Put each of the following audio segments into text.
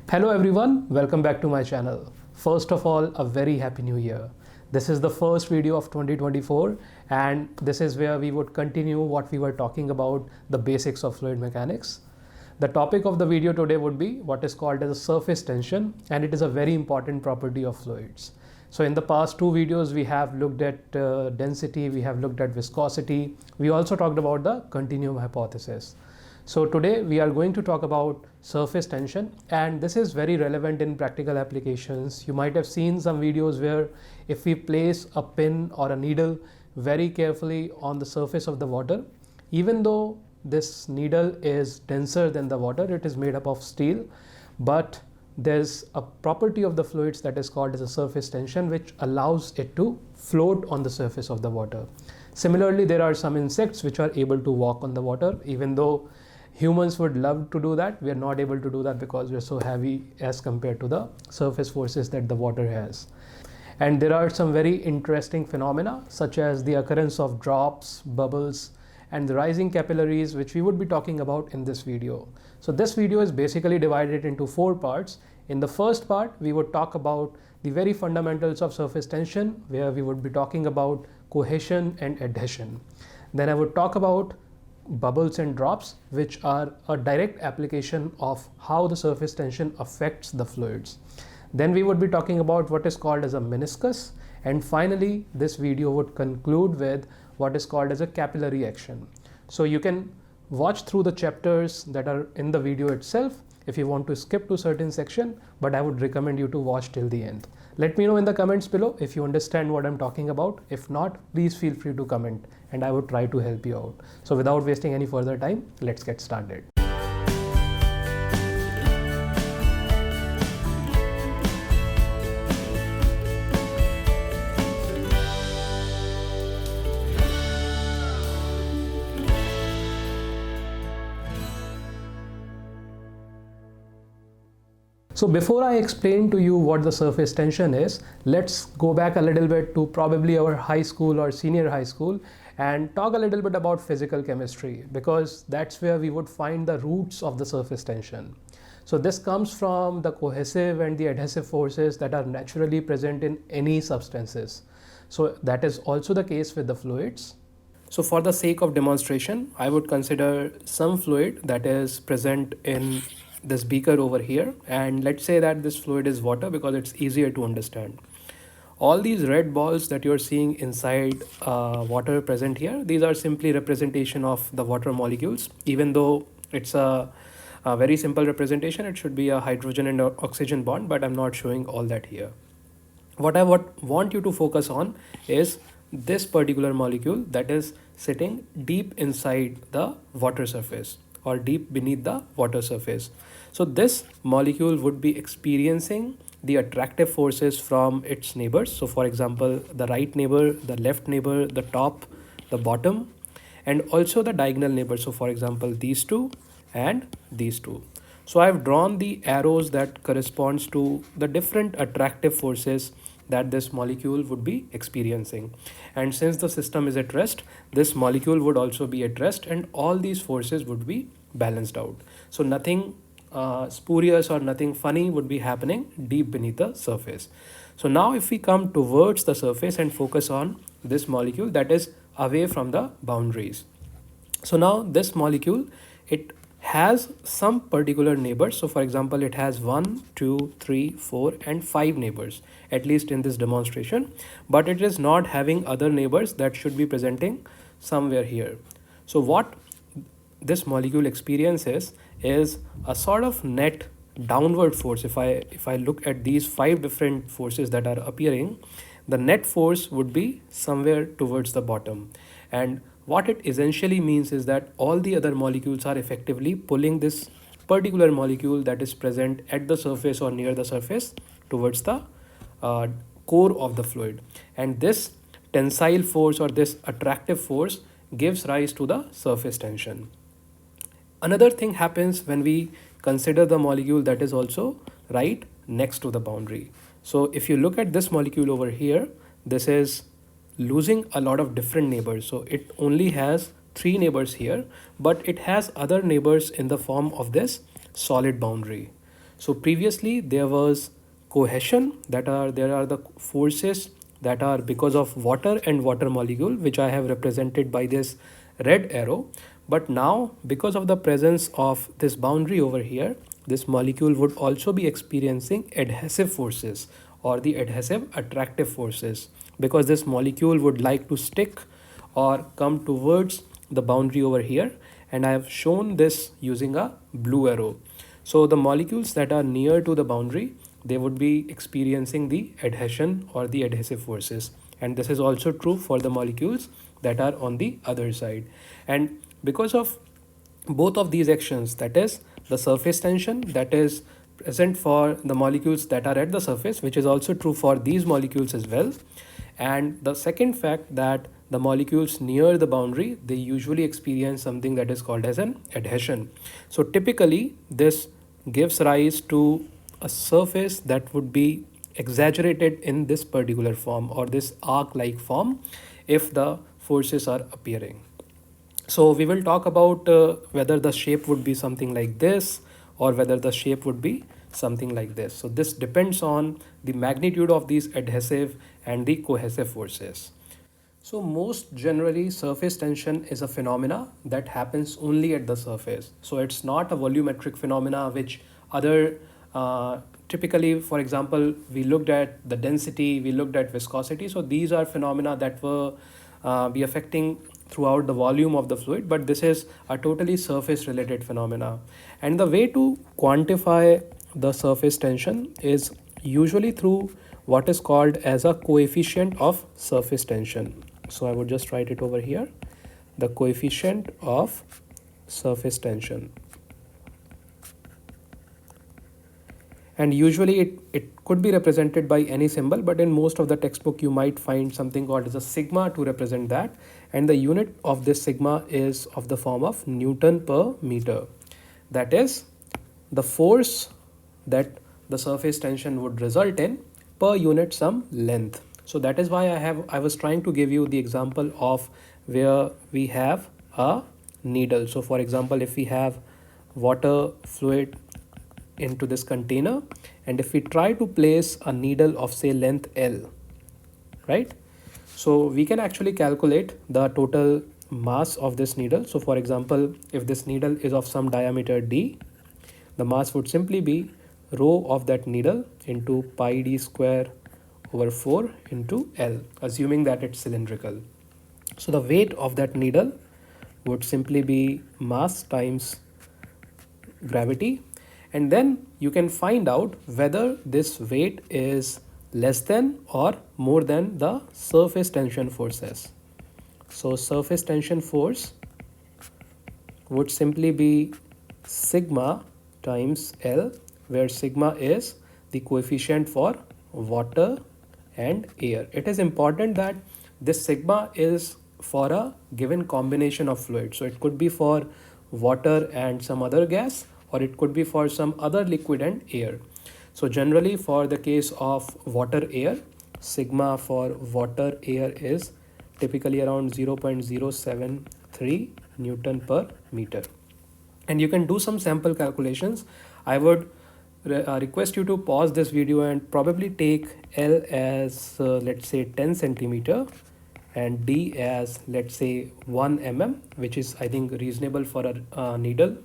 Hello everyone, welcome back to my channel. First of all, a very happy new year. This is the first video of 2024 and this is where we would continue what we were talking about, the basics of fluid mechanics. The topic of the video today would be what is called as a surface tension, and it is a very important property of fluids. So in the past two videos we have looked at density, we have looked at viscosity, we also talked about the continuum hypothesis. So today we are going to talk about surface tension, and this is very relevant in practical applications. You might have seen some videos where if we place a pin or a needle very carefully on the surface of the water, even though this needle is denser than the water, it is made up of steel, but there's a property of the fluids that is called as a surface tension, which allows it to float on the surface of the water. Similarly, there are some insects which are able to walk on the water. Even though humans would love to do that, we are not able to do that because we are so heavy as compared to the surface forces that the water has. And there are some very interesting phenomena such as the occurrence of drops, bubbles, and the rising capillaries, which we would be talking about in this video. So this video is basically divided into four parts. In the first part, we would talk about the very fundamentals of surface tension, where we would be talking about cohesion and adhesion. Then I would talk about bubbles and drops, which are a direct application of how the surface tension affects the fluids. Then we would be talking about what is called as a meniscus, and finally this video would conclude with what is called as a capillary action. So you can watch through the chapters that are in the video itself if you want to skip to certain section, but I would recommend you to watch till the end. Let me know in the comments below if you understand what I'm talking about. If not, please feel free to comment and I would try to help you out. So without wasting any further time, let's get started. So before I explain to you what the surface tension is, let's go back a little bit to probably our high school or senior high school and talk a little bit about physical chemistry, because that's where we would find the roots of the surface tension. So this comes from the cohesive and the adhesive forces that are naturally present in any substances. So that is also the case with the fluids. So for the sake of demonstration, I would consider some fluid that is present in this beaker over here, and let's say that this fluid is water because it's easier to understand. All these red balls that you're seeing inside water present here, these are simply representation of the water molecules. Even though it's a very simple representation, it should be a hydrogen and oxygen bond, but I'm not showing all that here. What I want you to focus on is this particular molecule that is sitting deep inside the water surface or deep beneath the water surface. So this molecule would be experiencing the attractive forces from its neighbors. So for example, the right neighbor, the left neighbor, the top, the bottom, and also the diagonal neighbor. So for example, these two and these two. So I've drawn the arrows that corresponds to the different attractive forces that this molecule would be experiencing. And since the system is at rest, this molecule would also be at rest, and all these forces would be balanced out. So nothing spurious or nothing funny would be happening deep beneath the surface. So now if we come towards the surface and focus on this molecule that is away from the boundaries. So now this molecule, it has some particular neighbors. So for example, it has 1, 2, 3, 4 and 5 neighbors, at least in this demonstration, but it is not having other neighbors that should be presenting somewhere here. So what this molecule experiences is a sort of net downward force. If I look at these 5 different forces that are appearing, the net force would be somewhere towards the bottom. And what it essentially means is that all the other molecules are effectively pulling this particular molecule that is present at the surface or near the surface towards the core of the fluid. And this tensile force or this attractive force gives rise to the surface tension. Another thing happens when we consider the molecule that is also right next to the boundary. So if you look at this molecule over here, this is losing a lot of different neighbors. So it only has 3 neighbors here, but it has other neighbors in the form of this solid boundary. So previously there was cohesion, there are the forces that are because of water and water molecule, which I have represented by this red arrow. But now, because of the presence of this boundary over here, this molecule would also be experiencing adhesive forces or the adhesive attractive forces, because this molecule would like to stick or come towards the boundary over here, and I have shown this using a blue arrow. So the molecules that are near to the boundary, they would be experiencing the adhesion or the adhesive forces, and this is also true for the molecules that are on the other side. And because of both of these actions, that is the surface tension that is present for the molecules that are at the surface, which is also true for these molecules as well, and the second fact that the molecules near the boundary, they usually experience something that is called as an adhesion. So typically this gives rise to a surface that would be exaggerated in this particular form or this arc like form if the forces are appearing. So we will talk about whether the shape would be something like this or whether the shape would be something like this. So this depends on the magnitude of these adhesive and the cohesive forces. So most generally, surface tension is a phenomena that happens only at the surface. So it's not a volumetric phenomena which other typically, for example, we looked at the density, we looked at viscosity. So these are phenomena that will be affecting throughout the volume of the fluid, but this is a totally surface related phenomena. And the way to quantify the surface tension is usually through what is called as a coefficient of surface tension. So I would just write it over here, the coefficient of surface tension. And usually it could be represented by any symbol, but in most of the textbook you might find something called as a sigma to represent that, and the unit of this sigma is of the form of Newton per meter. That is the force that the surface tension would result in per unit some length. So that is why I was trying to give you the example of where we have a needle. So for example, if we have water fluid into this container, and if we try to place a needle of say length L, right? So we can actually calculate the total mass of this needle. So for example, if this needle is of some diameter d, the mass would simply be rho of that needle into pi d square over 4 into L, assuming that it's cylindrical. So the weight of that needle would simply be mass times gravity, and then you can find out whether this weight is less than or more than the surface tension forces. So surface tension force would simply be sigma times L, where sigma is the coefficient for water and air. It is important that this sigma is for a given combination of fluids. So it could be for water and some other gas, or it could be for some other liquid and air. So generally for the case of water air, sigma for water air is typically around 0.073 Newton per meter. And you can do some sample calculations. I would request you to pause this video and probably take L as let's say 10 centimeter and D as let's say 1 mm, which is I think reasonable for a needle.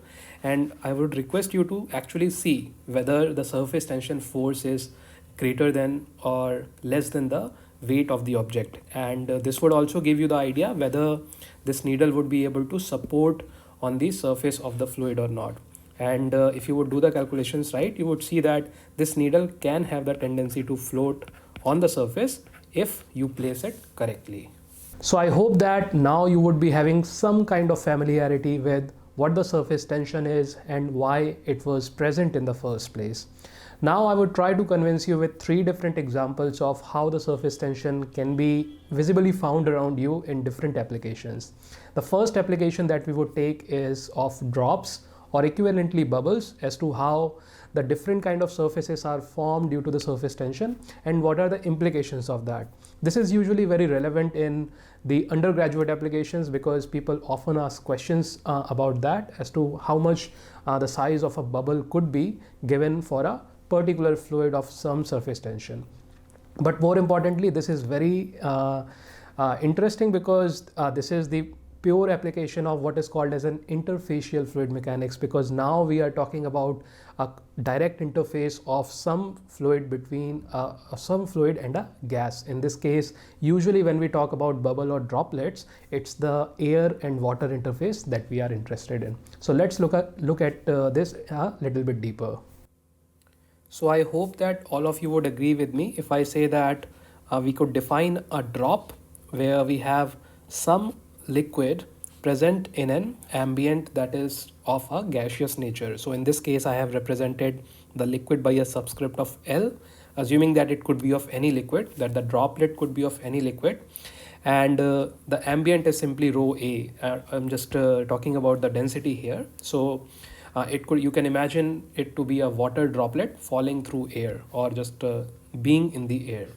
And I would request you to actually see whether the surface tension force is greater than or less than the weight of the object. And this would also give you the idea whether this needle would be able to support on the surface of the fluid or not. And if you would do the calculations right, you would see that this needle can have the tendency to float on the surface if you place it correctly. So I hope that now you would be having some kind of familiarity with what the surface tension is and why it was present in the first place. Now I would try to convince you with 3 different examples of how the surface tension can be visibly found around you in different applications. The first application that we would take is of drops or equivalently bubbles, as to how the different kind of surfaces are formed due to the surface tension and what are the implications of that. This is usually very relevant in the undergraduate applications because people often ask questions about that as to how much the size of a bubble could be given for a particular fluid of some surface tension. But more importantly, this is very interesting because this is the pure application of what is called as an interfacial fluid mechanics, because now we are talking about a direct interface of some fluid between some fluid and a gas. In this case, usually when we talk about bubble or droplets, it's the air and water interface that we are interested in. So let's look at this a little bit deeper. So I hope that all of you would agree with me if I say that we could define a drop where we have some liquid present in an ambient that is of a gaseous nature. So in this case, I have represented the liquid by a subscript of L, assuming that it could be of any liquid, that the droplet could be of any liquid, and the ambient is simply rho A. I'm just talking about the density here. So you can imagine it to be a water droplet falling through air or just being in the air.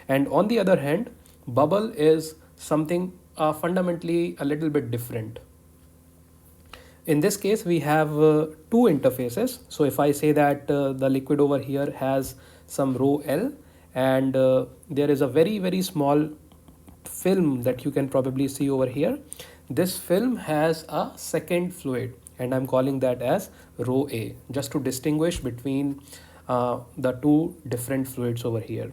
And on the other hand, bubble is something fundamentally a little bit different. In this case, we have two interfaces. So if I say that the liquid over here has some rho L and there is a very, very small film that you can probably see over here. This film has a second fluid and I'm calling that as rho A, just to distinguish between the two different fluids over here.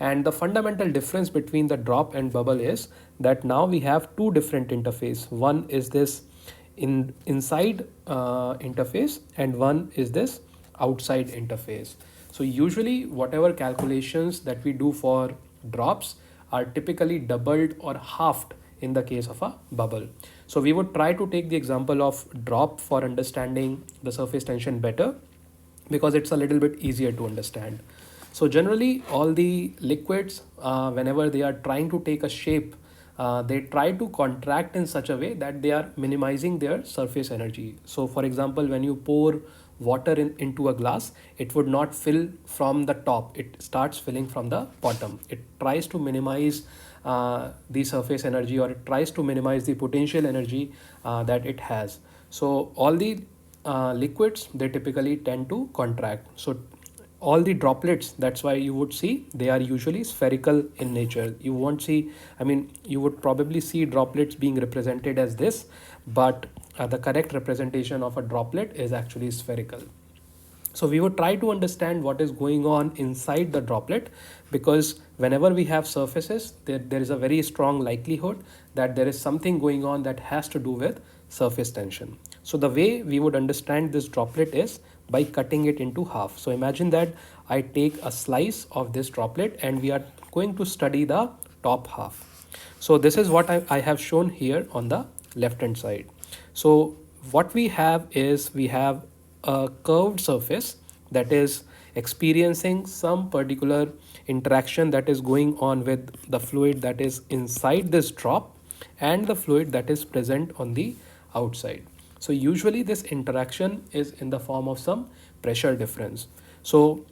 And the fundamental difference between the drop and bubble is that now we have two different interfaces. One is this inside interface and one is this outside interface. So usually whatever calculations that we do for drops are typically doubled or halved in the case of a bubble. So we would try to take the example of drop for understanding the surface tension better because it's a little bit easier to understand. So generally all the liquids, whenever they are trying to take a shape, they try to contract in such a way that they are minimizing their surface energy. So for example, when you pour water into a glass, it would not fill from the top, it starts filling from the bottom. It tries to minimize the surface energy, or it tries to minimize the potential energy that it has. So all the liquids, they typically tend to contract. So all the droplets, that's why you would see they are usually spherical in nature. You won't see, I mean, you would probably see droplets being represented as this, but the correct representation of a droplet is actually spherical. So we would try to understand what is going on inside the droplet, because whenever we have surfaces, there is a very strong likelihood that there is something going on that has to do with surface tension. So the way we would understand this droplet is by cutting it into half. So imagine that I take a slice of this droplet and we are going to study the top half. So this is what I have shown here on the left hand side. So what we have is we have a curved surface that is experiencing some particular interaction that is going on with the fluid that is inside this drop and the fluid that is present on the outside. So usually this interaction is in the form of some pressure difference. So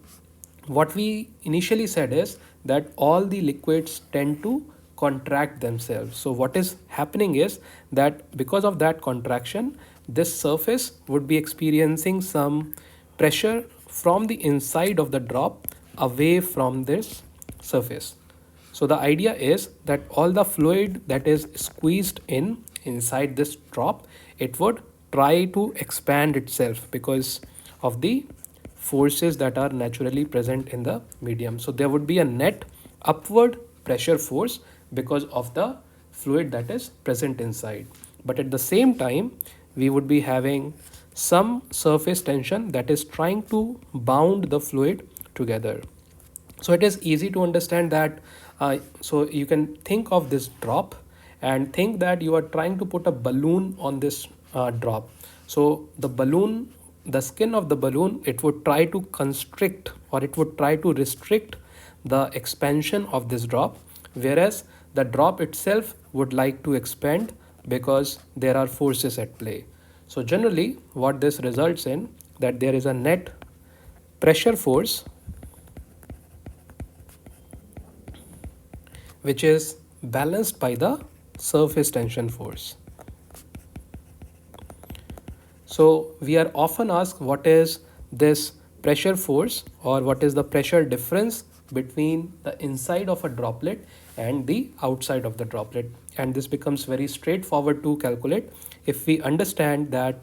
what we initially said is that all the liquids tend to contract themselves. So what is happening is that because of that contraction, this surface would be experiencing some pressure from the inside of the drop away from this surface. So the idea is that all the fluid that is squeezed inside this drop, it would try to expand itself because of the forces that are naturally present in the medium. So there would be a net upward pressure force because of the fluid that is present inside. But at the same time, we would be having some surface tension that is trying to bound the fluid together. So it is easy to understand that. So you can think of this drop and think that you are trying to put a balloon on this drop. So the balloon, the skin of the balloon, it would try to constrict or it would try to restrict the expansion of this drop, whereas the drop itself would like to expand because there are forces at play. So generally what this results in, that there is a net pressure force which is balanced by the surface tension force. So we are often asked what is this pressure force or what is the pressure difference between the inside of a droplet and the outside of the droplet, and this becomes very straightforward to calculate if we understand that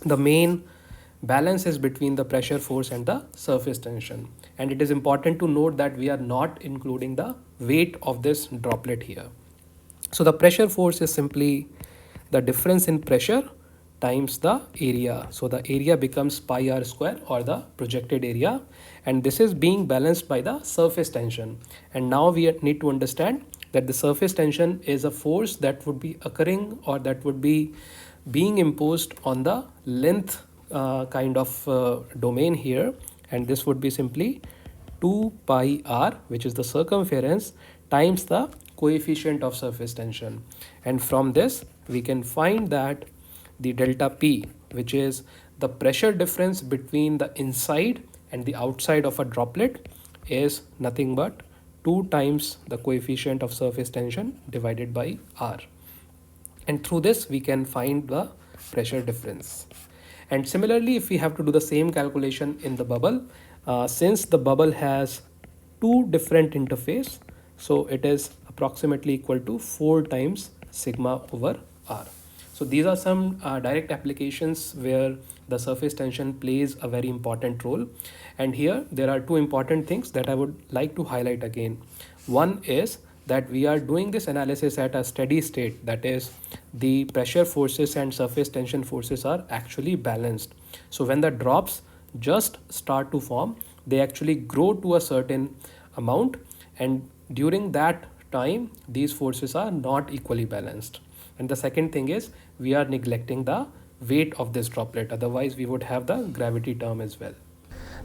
the main balance is between the pressure force and the surface tension. And it is important to note that we are not including the weight of this droplet here. So the pressure force is simply the difference in pressure times the area. So the area becomes pi r square or the projected area, and this is being balanced by the surface tension. And now we need to understand that the surface tension is a force that would be occurring or that would be being imposed on the length kind of domain here, and this would be simply 2 pi r, which is the circumference, times the coefficient of surface tension. And from this we can find that the delta P, which is the pressure difference between the inside and the outside of a droplet, is nothing but 2 times the coefficient of surface tension divided by R. And through this we can find the pressure difference. And similarly, if we have to do the same calculation in the bubble, since the bubble has two different interface, so it is approximately equal to 4 times sigma over R. So these are some direct applications where the surface tension plays a very important role. And here there are two important things that I would like to highlight again. One is that we are doing this analysis at a steady state, that is the pressure forces and surface tension forces are actually balanced. So when the drops just start to form, they actually grow to a certain amount, and during that time these forces are not equally balanced. And the second thing is we are neglecting the weight of this droplet, otherwise we would have the gravity term as well.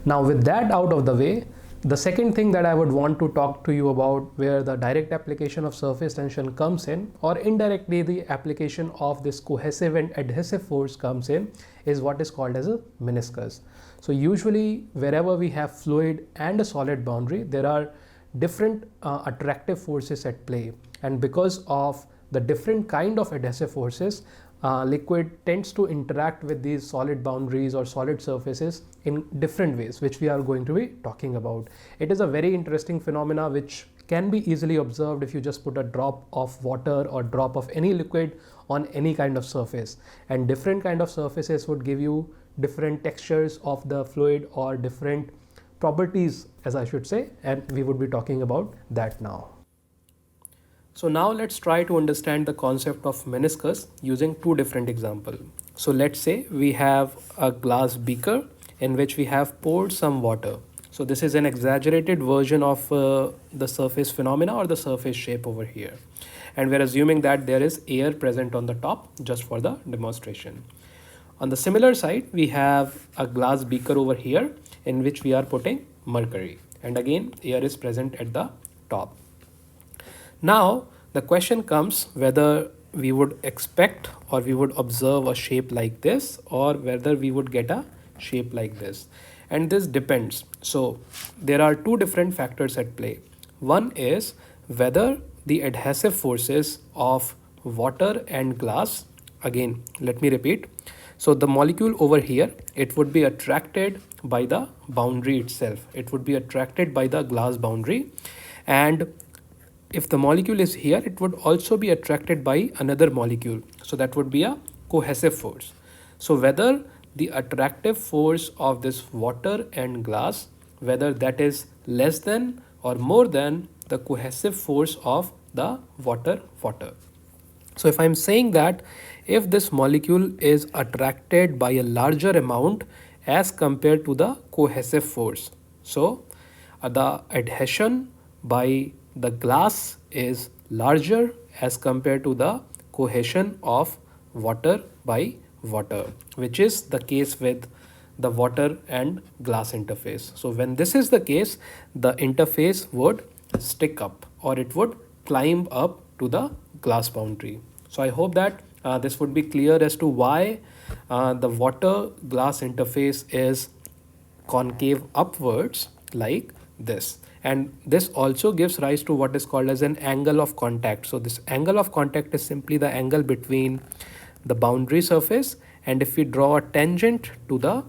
Now with that out of the way, the second thing that I would want to talk to you about where the direct application of surface tension comes in, or indirectly the application of this cohesive and adhesive force comes in, is what is called as a meniscus. So usually wherever we have fluid and a solid boundary, there are different attractive forces at play, and because of the different kind of adhesive forces, liquid tends to interact with these solid boundaries or solid surfaces in different ways, which we are going to be talking about. It is a very interesting phenomena which can be easily observed if you just put a drop of water or drop of any liquid on any kind of surface, and different kind of surfaces would give you different textures of the fluid or different properties, as I should say, and we would be talking about that now. So now let's try to understand the concept of meniscus using two different examples. So let's say we have a glass beaker in which we have poured some water. So this is an exaggerated version of the surface phenomena or the surface shape over here. And we're assuming that there is air present on the top just for the demonstration. On the similar side, we have a glass beaker over here in which we are putting mercury. And again, air is present at the top. Now the question comes whether we would expect or we would observe a shape like this, or whether we would get a shape like this. And this depends. So there are two different factors at play. One is whether the adhesive forces of water and glass, again let me repeat, so the molecule over here, it would be attracted by the boundary itself. It would be attracted by the glass boundary, and if the molecule is here, it would also be attracted by another molecule. So that would be a cohesive force. So whether the attractive force of this water and glass, whether that is less than or more than the cohesive force of the water. So if I'm saying that if this molecule is attracted by a larger amount as compared to the cohesive force, so the adhesion by the glass is larger as compared to the cohesion of water by water, which is the case with the water and glass interface. So when this is the case, the interface would stick up or it would climb up to the glass boundary. So I hope that this would be clear as to why the water glass interface is concave upwards like this. And this also gives rise to what is called as an angle of contact. So this angle of contact is simply the angle between the boundary surface and if we draw a tangent to the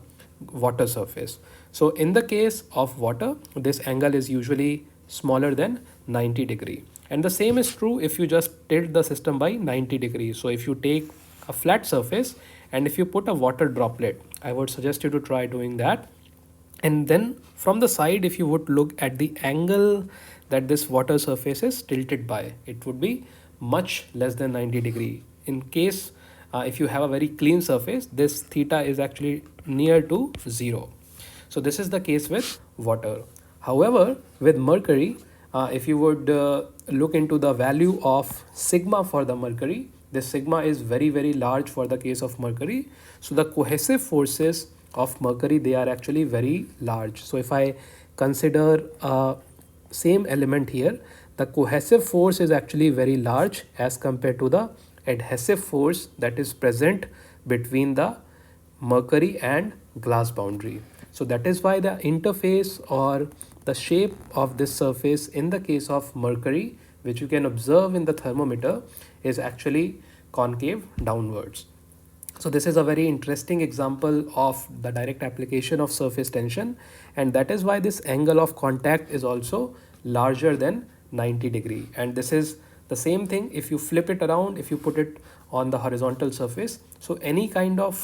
water surface. So in the case of water, this angle is usually smaller than 90 degree. And the same is true if you just tilt the system by 90 degrees. So if you take a flat surface and if you put a water droplet, I would suggest you to try doing that. And then from the side, if you would look at the angle that this water surface is tilted by, it would be much less than 90 degree. In case if you have a very clean surface, this theta is actually near to 0. So this is the case with water. However, with mercury, if you would look into the value of sigma for the mercury, this sigma is very large for the case of mercury. So the cohesive forces of mercury, they are actually very large. So if I consider same element here, the cohesive force is actually very large as compared to the adhesive force that is present between the mercury and glass boundary. So that is why the interface or the shape of this surface in the case of mercury, which you can observe in the thermometer, is actually concave downwards. So this is a very interesting example of the direct application of surface tension, and that is why this angle of contact is also larger than 90 degree. And this is the same thing if you flip it around, if you put it on the horizontal surface. So any kind of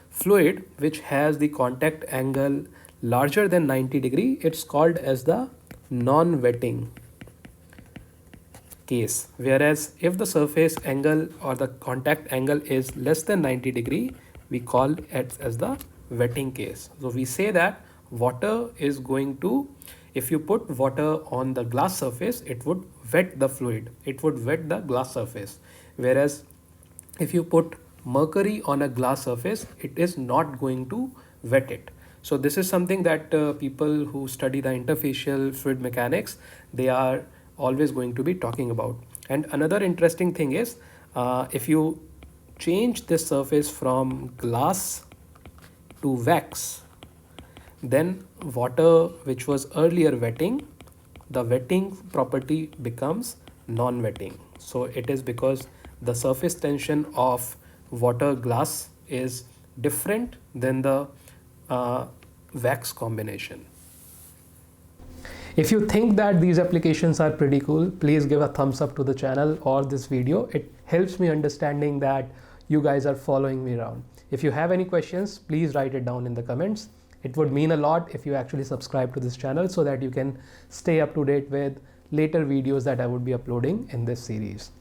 fluid which has the contact angle larger than 90 degree, it's called as the non-wetting case. Whereas if the surface angle or the contact angle is less than 90 degree, we call it as the wetting case. So we say that water is going to, if you put water on the glass surface, it would wet the fluid, it would wet the glass surface. Whereas if you put mercury on a glass surface, it is not going to wet it. So this is something that people who study the interfacial fluid mechanics, they are always going to be talking about. And another interesting thing is if you change this surface from glass to wax, then water which was earlier wetting, the wetting property becomes non-wetting. So it is because the surface tension of water glass is different than the wax combination. If you think that these applications are pretty cool, please give a thumbs up to the channel or this video. It helps me understanding that you guys are following me around. If you have any questions, please write it down in the comments. It would mean a lot if you actually subscribe to this channel so that you can stay up to date with later videos that I would be uploading in this series.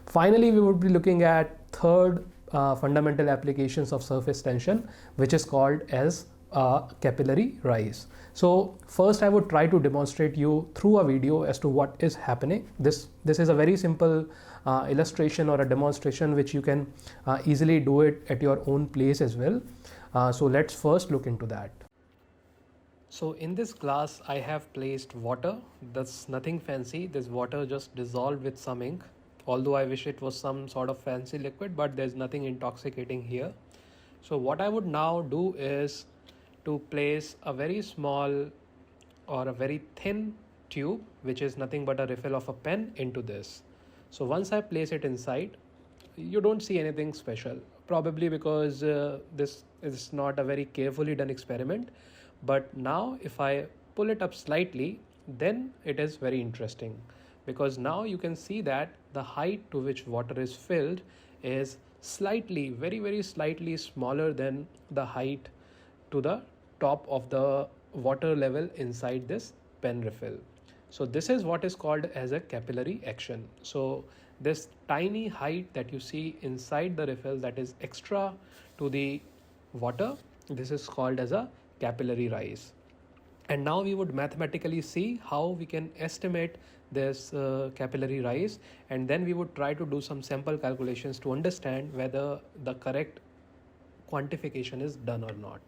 Finally, we would be looking at third fundamental applications of surface tension, which is called as capillary rise. So first I would try to demonstrate you through a video as to what is happening. This is a very simple illustration or a demonstration which you can easily do it at your own place as well. So let's first look into that. So in this glass I have placed water. That's nothing fancy. This water just dissolved with some ink. Although I wish it was some sort of fancy liquid, but there's nothing intoxicating here. So what I would now do is to place a very small or a very thin tube, which is nothing but a refill of a pen, into this. So once I place it inside, you don't see anything special, probably because this is not a very carefully done experiment. But now if I pull it up slightly, then it is very interesting, because now you can see that the height to which water is filled is slightly, very slightly smaller than the height to the top of the water level inside this pen refill. So this is what is called as a capillary action. So this tiny height that you see inside the refill that is extra to the water, this is called as a capillary rise. And now we would mathematically see how we can estimate this capillary rise, and then we would try to do some sample calculations to understand whether the correct quantification is done or not.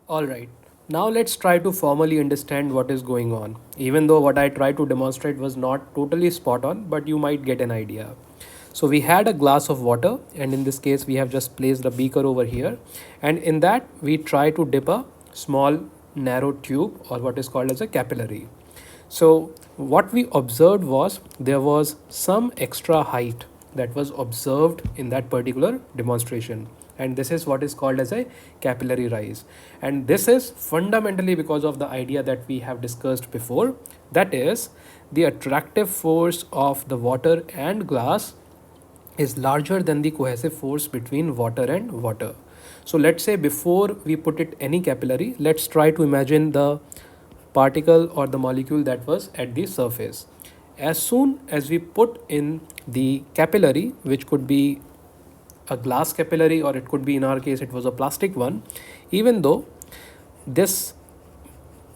Alright, now let's try to formally understand what is going on. Even though what I tried to demonstrate was not totally spot on, but you might get an idea. So we had a glass of water, and in this case we have just placed a beaker over here, and in that we try to dip a small narrow tube, or what is called as a capillary. So what we observed was there was some extra height that was observed in that particular demonstration, and this is what is called as a capillary rise. And this is fundamentally because of the idea that we have discussed before, that is, the attractive force of the water and glass is larger than the cohesive force between water and water. So let's say before we put it any capillary, let's try to imagine the particle or the molecule that was at the surface. As soon as we put in the capillary, which could be a glass capillary, or it could be, in our case it was a plastic one, even though this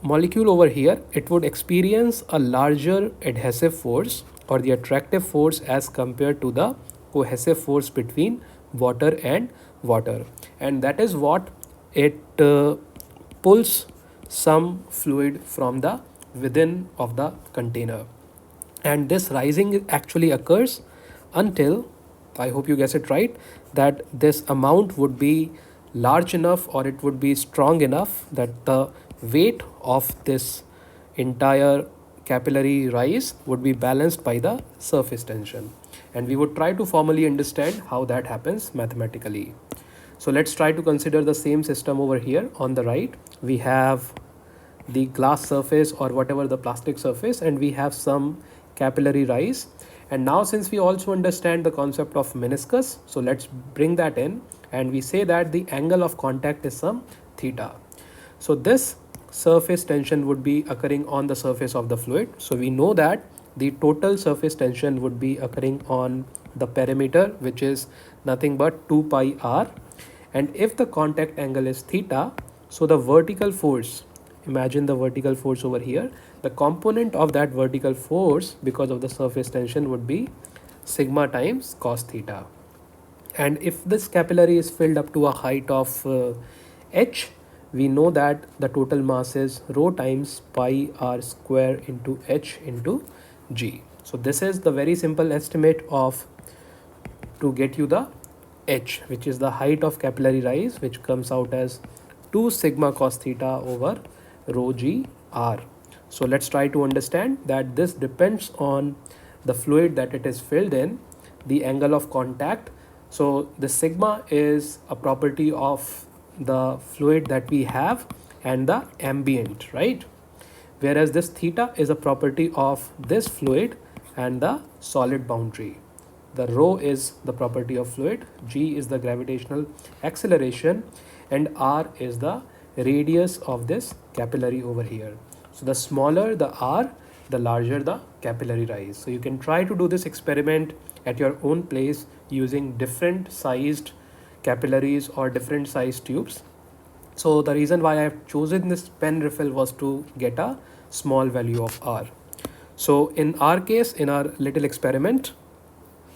molecule over here, it would experience a larger adhesive force or the attractive force as compared to the cohesive force between water and water, and that is what it pulls some fluid from the within of the container. And this rising actually occurs until, I hope you guess it right, that this amount would be large enough, or it would be strong enough, that the weight of this entire capillary rise would be balanced by the surface tension. And we would try to formally understand how that happens mathematically. So let's try to consider the same system over here. On the right, we have the glass surface or whatever the plastic surface, and we have some capillary rise. And now, since we also understand the concept of meniscus, so let's bring that in, and we say that the angle of contact is some theta. So this surface tension would be occurring on the surface of the fluid. So we know that the total surface tension would be occurring on the perimeter, which is nothing but 2 pi r. And if the contact angle is theta, so the vertical force, imagine the vertical force over here, the component of that vertical force because of the surface tension would be sigma times cos theta. And if this capillary is filled up to a height of h, we know that the total mass is rho times pi r square into h into g. So this is the very simple estimate of to get you the h, which is the height of capillary rise, which comes out as 2 sigma cos theta over rho g r. So let's try to understand that this depends on the fluid that it is filled in, the angle of contact. So the sigma is a property of the fluid that we have and the ambient, right? Whereas this theta is a property of this fluid and the solid boundary. The rho is the property of fluid, g is the gravitational acceleration, and r is the radius of this capillary over here. So the smaller the r, the larger the capillary rise. So you can try to do this experiment at your own place using different sized capillaries or different sized tubes. So the reason why I have chosen this pen refill was to get a small value of r. So in our case, in our little experiment,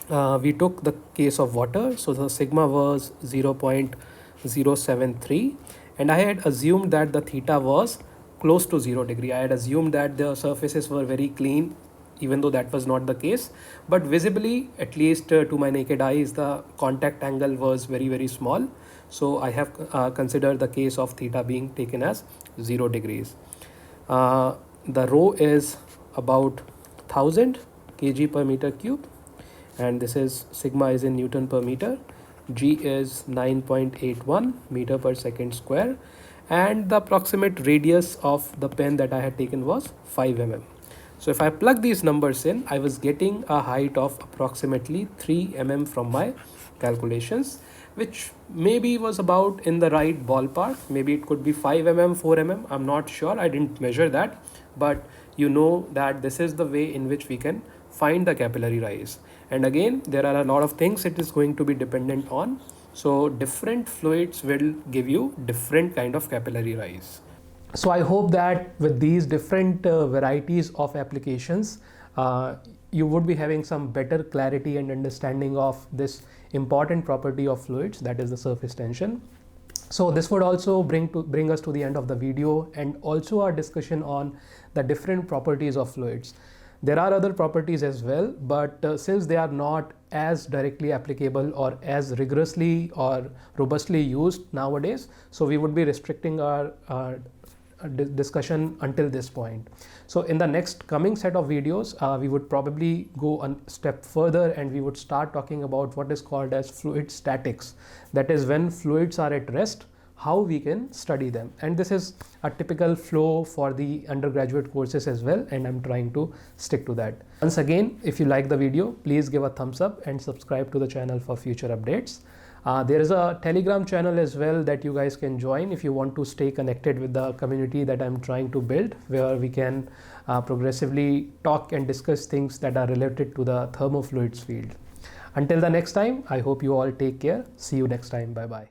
we took the case of water. So the sigma was 0.073, and I had assumed that the theta was close to 0 degree. I had assumed that the surfaces were very clean, even though that was not the case. But visibly, at least to my naked eyes, the contact angle was very, very small. So I have considered the case of theta being taken as 0 degrees. The rho is about 1000 kg per meter cube, and this is sigma is in Newton per meter. G is 9.81 meter per second square, and the approximate radius of the pen that I had taken was 5 mm. So if I plug these numbers in, I was getting a height of approximately 3 mm from my calculations, which maybe was about in the right ballpark. Maybe it could be 5 mm, 4 mm, I'm not sure, I didn't measure that, but you know that this is the way in which we can find the capillary rise. And again, there are a lot of things it is going to be dependent on. So different fluids will give you different kind of capillary rise. So I hope that with these different varieties of applications, you would be having some better clarity and understanding of this important property of fluids, that is the surface tension. So this would also bring us to the end of the video, and also our discussion on the different properties of fluids. There are other properties as well, but since they are not as directly applicable or as rigorously or robustly used nowadays, so we would be restricting our discussion until this point. So in the next coming set of videos, we would probably go a step further and we would start talking about what is called as fluid statics. That is, when fluids are at rest, how we can study them. And this is a typical flow for the undergraduate courses as well, and I'm trying to stick to that. Once again, if you like the video, please give a thumbs up and subscribe to the channel for future updates. There is a Telegram channel as well that you guys can join if you want to stay connected with the community that I'm trying to build, where we can progressively talk and discuss things that are related to the thermofluids field. Until the next time, I hope you all take care. See you next time. Bye bye.